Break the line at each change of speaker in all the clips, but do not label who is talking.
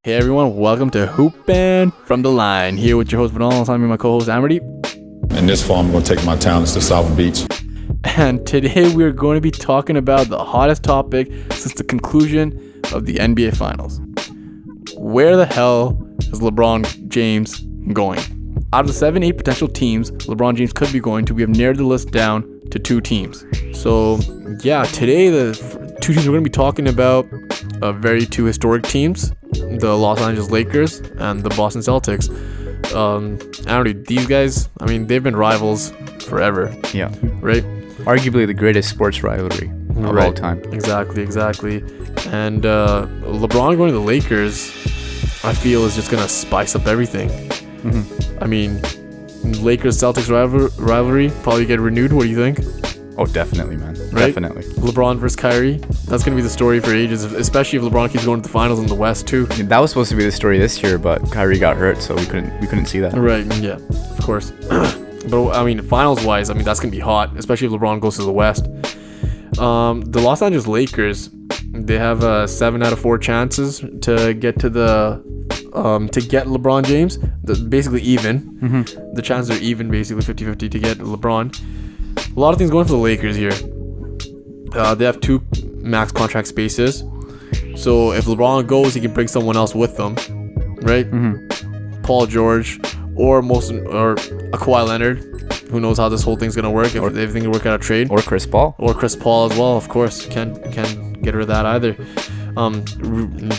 Hey everyone, welcome to Hoop Band from the Line. Here with your host Vinal, and my co-host Amity.
In this fall, I'm going to take my talents to South Beach.
And today we're going to be talking about the hottest topic since the conclusion of the NBA Finals. Where the hell is LeBron James going? Out of the 7-8 potential teams LeBron James could be going to, we have narrowed the list down to 2 teams. So yeah, today the 2 teams we're going to be talking about are very 2 historic teams. The Los Angeles Lakers and the Boston Celtics. Amity, these guys, I mean, they've been rivals forever.
Yeah.
Right?
Arguably the greatest sports rivalry of all time.
Exactly. And LeBron going to the Lakers, I feel, is just going to spice up everything.
Mm-hmm.
I mean, Lakers-Celtics rivalry probably get renewed. What do you think?
Oh, definitely, man.
Right?
Definitely.
LeBron versus Kyrie. That's going to be the story for ages, especially if LeBron keeps going to the finals in the West, too.
I mean, that was supposed to be the story this year, but Kyrie got hurt, so we couldn't see that.
Right, yeah, of course. But, I mean, finals-wise, I mean, that's going to be hot, especially if LeBron goes to the West. The Los Angeles Lakers, they have 7 out of 4 chances to get to to get LeBron James. Basically even.
Mm-hmm.
The chances are even, basically 50-50 to get LeBron. A lot of things going for the Lakers here. They have 2 max contract spaces. So if LeBron goes, he can bring someone else with them. Right?
Mm-hmm.
Paul George or Kawhi Leonard. Who knows how this whole thing's gonna work, if everything can work out a trade.
Or Chris Paul.
Or Chris Paul as well, of course. Can't get rid of that either.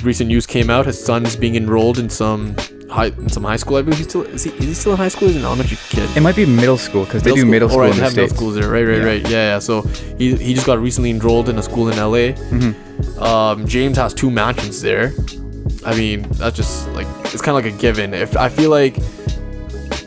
Recent news came out, his son is being enrolled in some high school. I believe is he still in high school? He's an elementary kid.
It might be middle school, because they do middle school in the States.
Middle schools there. Right. Yeah. So he just got recently enrolled in a school in LA.
Mm-hmm.
James has 2 mansions there. I mean, that's just like, it's kind of like a given. I feel like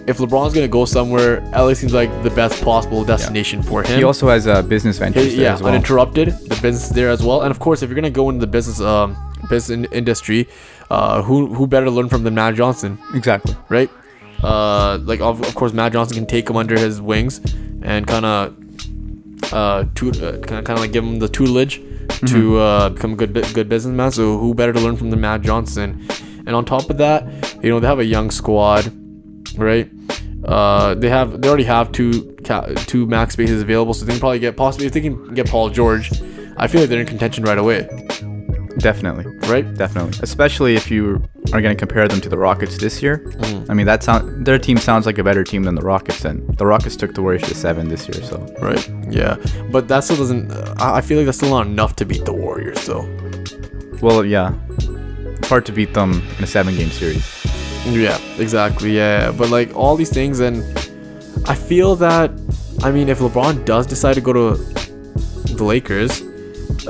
if LeBron's going to go somewhere, LA seems like the best possible destination for him.
He also has business ventures there as well.
Uninterrupted, the business there as well. And of course, if you're going to go into the business industry, who better to learn from than Matt Johnson?
Exactly.
Right? Of course, Matt Johnson can take him under his wings and kind of like give him the tutelage to become a good businessman. So who better to learn from than Matt Johnson? And on top of that, they have a young squad, right? They already have 2 max spaces available, so they can probably possibly if they can get Paul George, I feel like they're in contention right away.
Definitely.
Right?
Definitely. Especially if you are going to compare them to the Rockets this year. I mean, their team sounds like a better team than the Rockets, and the Rockets took the Warriors to 7 this year, so.
Right. Yeah. But that still doesn't. I feel like that's still not enough to beat the Warriors, though.
Well, yeah. It's hard to beat them in a 7-game series.
Yeah, exactly. Yeah. But like all these things, and I feel that, I mean, if LeBron does decide to go to the Lakers,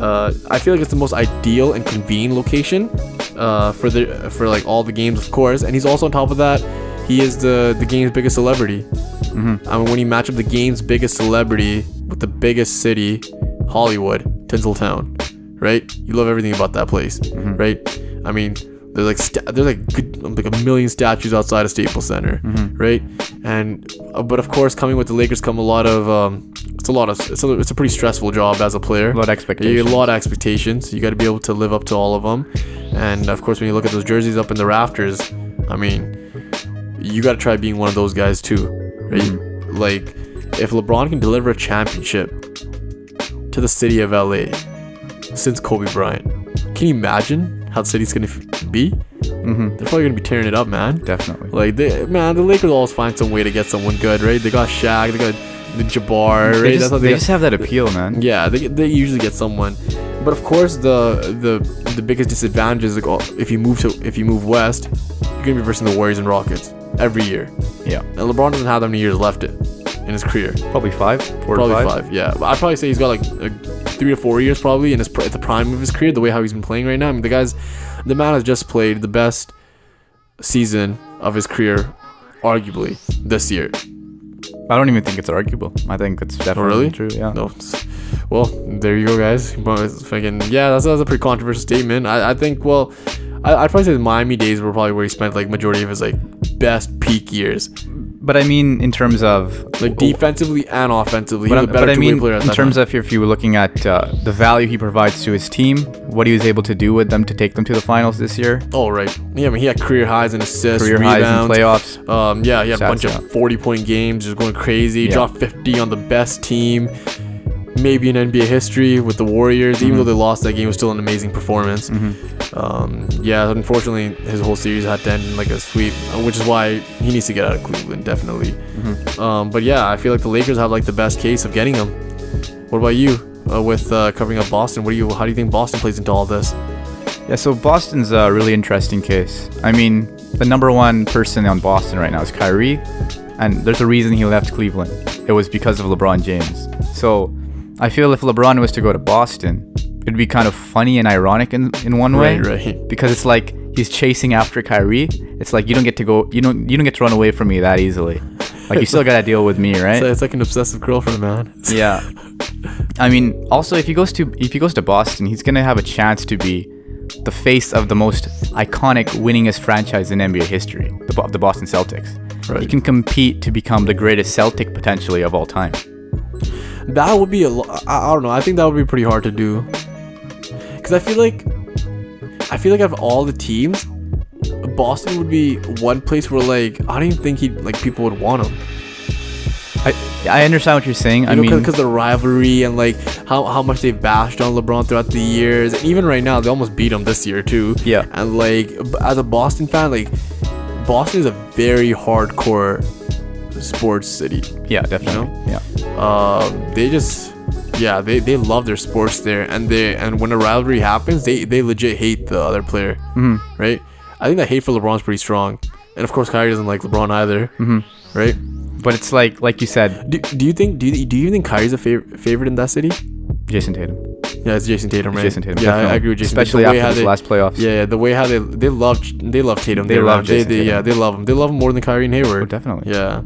I feel like it's the most ideal and convenient location for like all the games, of course. And he's also on top of that, he is the game's biggest celebrity.
Mm-hmm.
I mean, when you match up the game's biggest celebrity with the biggest city, Hollywood, Tinseltown, right? You love everything about that place, right? I mean, there's like a million statues outside of Staples Center, right? And but of course, coming with the Lakers come a lot of it's a pretty stressful job as a player.
A lot of expectations.
You get a lot of expectations. You got to be able to live up to all of them. And of course, when you look at those jerseys up in the rafters, I mean, you got to try being one of those guys too, right? Like, if LeBron can deliver a championship to the city of LA since Kobe Bryant, can you imagine how the city's gonna be? They're probably gonna be tearing it up, man.
Definitely.
Like, the Lakers always find some way to get someone good, right? They got Shaq, they got the Jabbar, right?
They just have that appeal, man.
Yeah, they usually get someone. But of course, the biggest disadvantage is, like, if you move west, you're gonna be versing the Warriors and Rockets every year.
Yeah.
And LeBron doesn't have that many years left in his career.
Probably 5, 4
Probably
to 5.
Yeah. But I'd probably say he's got like 3 to 4 years probably at the prime of his career, the way how he's been playing right now. I mean, the man has just played the best season of his career, arguably, this year.
I don't even think it's arguable. I think it's definitely true. Yeah.
No. Well, there you go, guys. That's a pretty controversial statement. I think. Well, I'd probably say the Miami days were probably where he spent like majority of his like best peak years.
But I mean, in terms of
like defensively and offensively, he was a better two-way player at that
in terms
time.
of if you were looking at the value he provides to his team, what he was able to do with them to take them to the finals this year.
Oh, right. Yeah, I mean, he had career highs in assists,
Career
rebounds,
highs in playoffs.
Yeah, he had a bunch
Stats,
of 40-point games, just going crazy.
Yeah.
Dropped 50 on the best team, maybe in NBA history with the Warriors. Even though they lost that game, it was still an amazing performance. Yeah, unfortunately, his whole series had to end in like a sweep, which is why he needs to get out of Cleveland, definitely. But yeah, I feel like the Lakers have like the best case of getting him. What about you with covering up Boston? How do you think Boston plays into all this?
Yeah, so Boston's a really interesting case. I mean, the number one person on Boston right now is Kyrie, and there's a reason he left Cleveland. It was because of LeBron James. So I feel if LeBron was to go to Boston, it'd be kind of funny and ironic in one way.
Right.
Because it's like he's chasing after Kyrie. It's like you don't get to go, you don't get to run away from me that easily. Like you still gotta deal with me, right?
So it's like an obsessive girlfriend, man.
Yeah. I mean, also if he goes to Boston, he's gonna have a chance to be the face of the most iconic, winningest franchise in NBA history, the Boston Celtics.
Right.
He can compete to become the greatest Celtic potentially of all time.
That would be I don't know. I think that would be pretty hard to do. Because I feel like out of all the teams, Boston would be one place where like I don't even think people would want him.
I understand what you're saying. I mean,
because the rivalry and like how much they've bashed on LeBron throughout the years, and even right now they almost beat him this year too.
Yeah.
And like as a Boston fan, like Boston is a very hardcore sports city.
Yeah, definitely.
You know?
Yeah.
They just they love their sports there, and when a rivalry happens, they legit hate the other player. Right? I think that hate for LeBron is pretty strong, and of course Kyrie doesn't like LeBron either. Right?
But it's like you said,
Do you think Kyrie's a favorite in that city?
Jason Tatum.
Yeah, it's Jason Tatum, right?
Jason Tatum.
Yeah,
definitely.
I agree with Jason.
Especially after his last playoffs.
Yeah, the way how they love Tatum.
They love Jason Tatum.
Yeah, they love him. They love him more than Kyrie and Hayward.
Oh, definitely.
Yeah.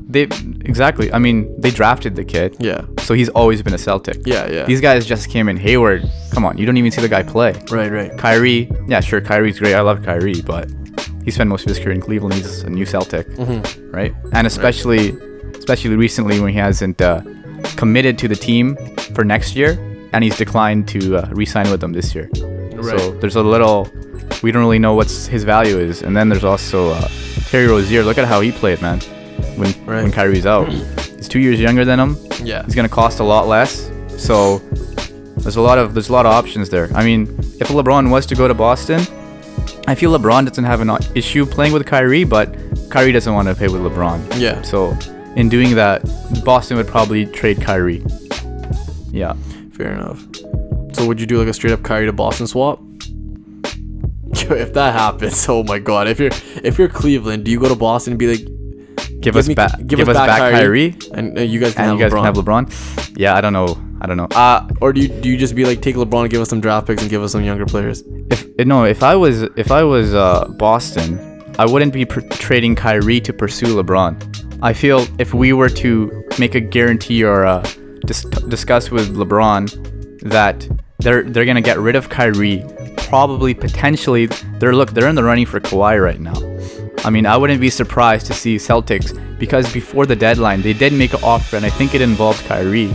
Exactly. I mean, they drafted the kid.
Yeah.
So he's always been a Celtic.
Yeah.
These guys just came in. Hayward, come on, you don't even see the guy play.
Right.
Kyrie, yeah, sure, Kyrie's great. I love Kyrie, but he spent most of his career in Cleveland. He's a new Celtic, right? And especially recently when he hasn't committed to the team for next year, and he's declined to re-sign with them this year.
Right.
So there's a little, we don't really know what his value is. And then there's also Terry Rozier. Look at how he played, man, when Kyrie's out. He's 2 years younger than him.
Yeah.
He's gonna cost a lot less. So there's a lot of options there. I mean, if LeBron was to go to Boston, I feel LeBron doesn't have an issue playing with Kyrie, but Kyrie doesn't want to play with LeBron.
Yeah.
So in doing that, Boston would probably trade Kyrie. Yeah.
Fair enough. So would you do like a straight up Kyrie to Boston swap? If that happens, oh my god! If you're Cleveland, do you go to Boston and be like,
give us back Kyrie,
and you guys can
and
have
you guys
LeBron.
can have LeBron? Yeah, I don't know.
Or do you just be like, take LeBron and give us some draft picks and give us some younger players?
If I was Boston, I wouldn't be trading Kyrie to pursue LeBron. I feel if we were to make a guarantee or discuss with LeBron that they're gonna get rid of Kyrie, probably potentially they're in the running for Kawhi right now. I mean, I wouldn't be surprised to see Celtics, because before the deadline they did make an offer, and I think it involved Kyrie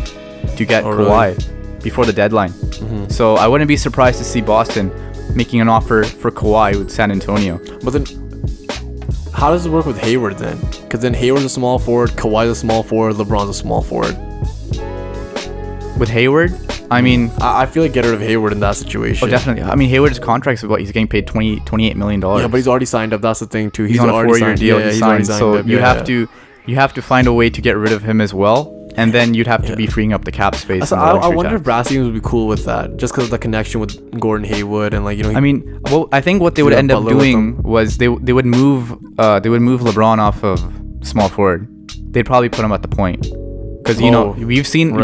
to get Kawhi before the deadline. So I wouldn't be surprised to see Boston making an offer for Kawhi with San Antonio.
But then, how does it work with Hayward then? Because then Hayward's a small forward, Kawhi's a small forward, LeBron's a small forward.
With Hayward, I mean,
I feel like get rid of Hayward in that situation.
Oh, definitely. I mean, Hayward's contract's about, he's getting paid $28 million.
Yeah, but he's already signed up. That's the thing too.
He's on a 4-year deal.
Yeah,
he's
already
signed. So
up.
you have to find a way to get rid of him as well. And then you'd have to be freeing up the cap space.
So I wonder if Brass Stevens would be cool with that, just because of the connection with Gordon Hayward and like, you know.
I mean, well, I think what they would end up doing was they would move LeBron off of small forward. They'd probably put him at the point. Because we've seen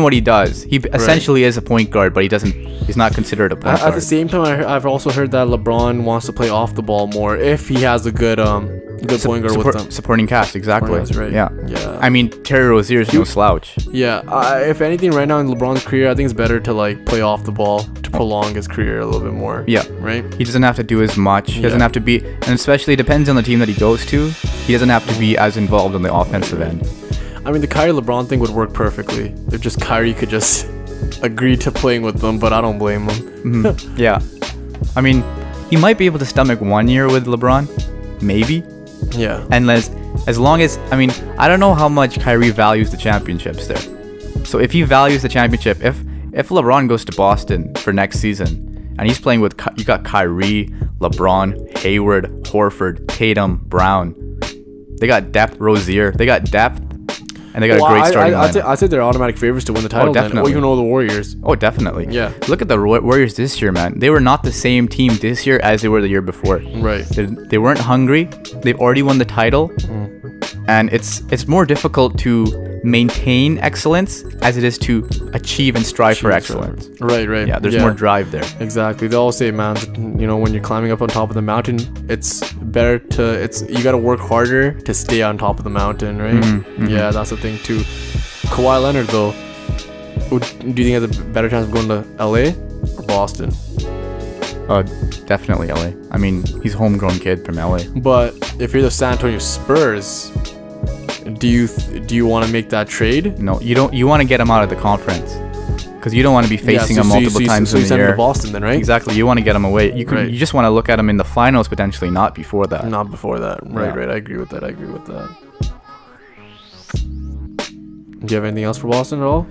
what he does. He essentially is a point guard, but he's not considered a point guard.
At the same time, I've also heard that LeBron wants to play off the ball more if he has a good point guard with them.
Supporting cast, exactly.
That's right.
Yeah.
I
mean, Terry Rozier is no slouch.
Yeah. If anything, right now in LeBron's career, I think it's better to like play off the ball to prolong his career a little bit more.
Yeah.
Right.
He doesn't have to do as much. He doesn't have to be, and especially depends on the team that he goes to. He doesn't have to be as involved on the offensive end.
I mean, the Kyrie LeBron thing would work perfectly if just Kyrie could just agree to playing with them, but I don't blame him.
Yeah. I mean, he might be able to stomach 1 year with LeBron, maybe.
Yeah.
And as long as, I mean, I don't know how much Kyrie values the championships there. So if he values the championship, if LeBron goes to Boston for next season and he's playing with, you got Kyrie, LeBron, Hayward, Horford, Tatum, Brown. They got depth, Rozier. They got depth. And they got a great starting lineup.
I'd say they're automatic favorites to win the title.
Definitely.
Or even over the Warriors.
Oh, definitely.
Yeah.
Look at the Warriors this year, man. They were not the same team this year as they were the year before.
Right.
They weren't hungry. They've already won the title. And it's more difficult to maintain excellence as it is to achieve and strive for excellence.
Right.
Yeah, there's more drive there.
Exactly. They all say, man, when you're climbing up on top of the mountain, it's better you got to work harder to stay on top of the mountain, right? Yeah, that's the thing too. Kawhi Leonard, though, do you think has a better chance of going to LA or Boston?
Definitely LA. I mean, he's a homegrown kid from LA.
But if you're the San Antonio Spurs, do you want to make that trade?
No, you don't. You want to get him out of the conference because you don't want to be facing him multiple times in the year.
So you send him to Boston then, right?
Exactly. You want to get him away. You just want to look at him in the finals potentially, not before that.
Not before that. Right. I agree with that. Do you have anything else for Boston at all?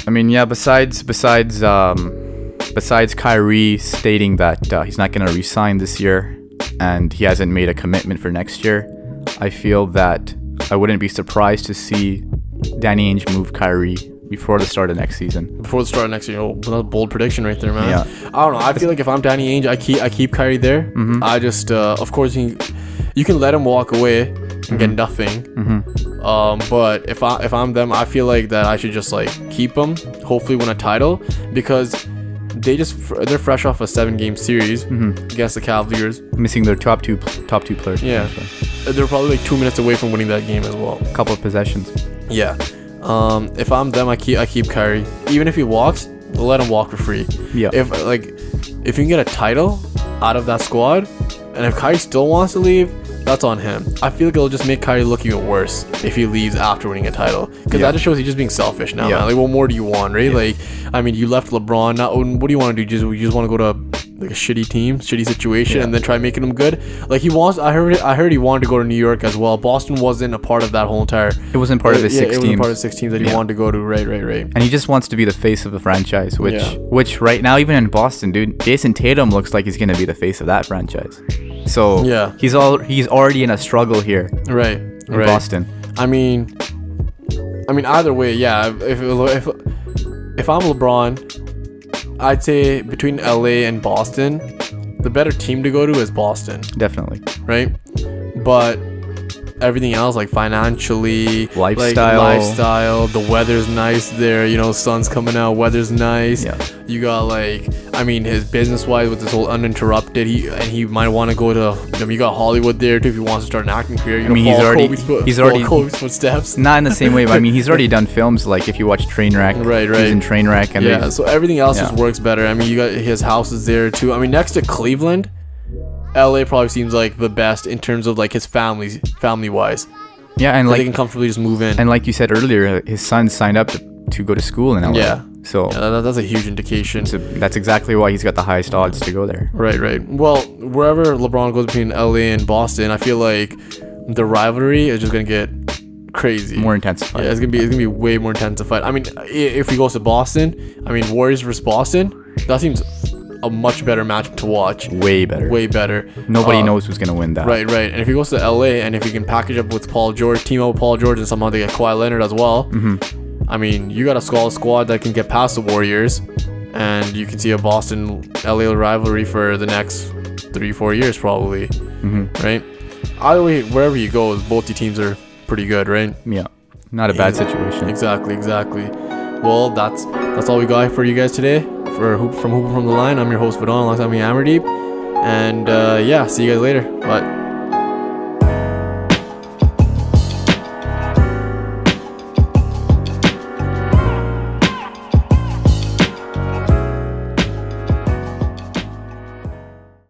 I mean, yeah. Besides Kyrie stating that he's not going to re-sign this year and he hasn't made a commitment for next year, I feel that I wouldn't be surprised to see Danny Ainge move Kyrie before the start of next season.
Before the start of next year, another bold prediction right there, man.
Yeah.
I don't know. I feel like if I'm Danny Ainge, I keep Kyrie there. I just, of course, you can let him walk away and get nothing. But if I'm them, I feel like that I should just like keep him. Hopefully, win a title because they're fresh off a 7-game series against the Cavaliers,
missing their top two players.
Yeah, they're probably like 2 minutes away from winning that game as well.
A couple of possessions.
Yeah. If I'm them, I keep Kyrie. Even if he walks, let him walk for free.
Yeah.
If you can get a title out of that squad, and if Kyrie still wants to leave, that's on him. I feel like it'll just make Kyrie look even worse if he leaves after winning a title, because that just shows he's just being selfish now. Man. Like, what more do you want, right? Like, I mean, you left LeBron. Now, what do you want to do? You just want to go to like a shitty team, shitty situation, and then try making him good. Like he wants. I heard he wanted to go to New York as well. Boston wasn't a part of that whole entire.
It wasn't part of his 6 teams.
It wasn't part of the 6 teams that he wanted to go to. Right.
And he just wants to be the face of the franchise, which right now, even in Boston, dude, Jason Tatum looks like he's gonna be the face of that franchise. So he's already in a struggle here.
Right.
In Boston.
I mean, either way, yeah. If I'm LeBron, I'd say between LA and Boston, the better team to go to is Boston.
Definitely.
Right? But everything else, like financially, lifestyle, the weather's nice there, sun's coming out, weather's nice.
Yeah.
You got his business-wise with this whole Uninterrupted, he might want to go to, you got Hollywood there too if he wants to start an acting career.
He's already
Kobe's footsteps.
Not in the same way, but I mean, he's already done films like if you watch Trainwreck.
Right.
He's in Trainwreck. And
so everything else just works better. I mean, you got his houses there too. I mean, next to Cleveland, LA probably seems like the best in terms of like his family wise. Yeah, and like they can comfortably just move in.
And like you said earlier, his son signed up to go to school in LA.
Yeah.
So
that's a huge indication.
So that's exactly why he's got the highest odds to go there.
Right. Well, wherever LeBron goes between LA and Boston, I feel like the rivalry is just gonna get crazy,
more intensified.
Yeah, it's gonna be way more intensified. I mean, if he goes to Boston, I mean Warriors versus Boston, that seems a much better match to watch.
Way better. Nobody knows who's gonna win that.
Right. And if he goes to LA and if he can package up with team up with Paul George, and somehow they get Kawhi Leonard as well. I mean, you got a squad that can get past the Warriors, and you can see a Boston LA rivalry for the next 3-4 years probably. Right. Either way, wherever you go, both the teams are pretty good, right?
Yeah. not a bad situation.
Exactly. Well, that's all we got for you guys today. From Hooper from the Line, I'm your host Vidal, alongside me Amardeep, and see you guys later. Bye.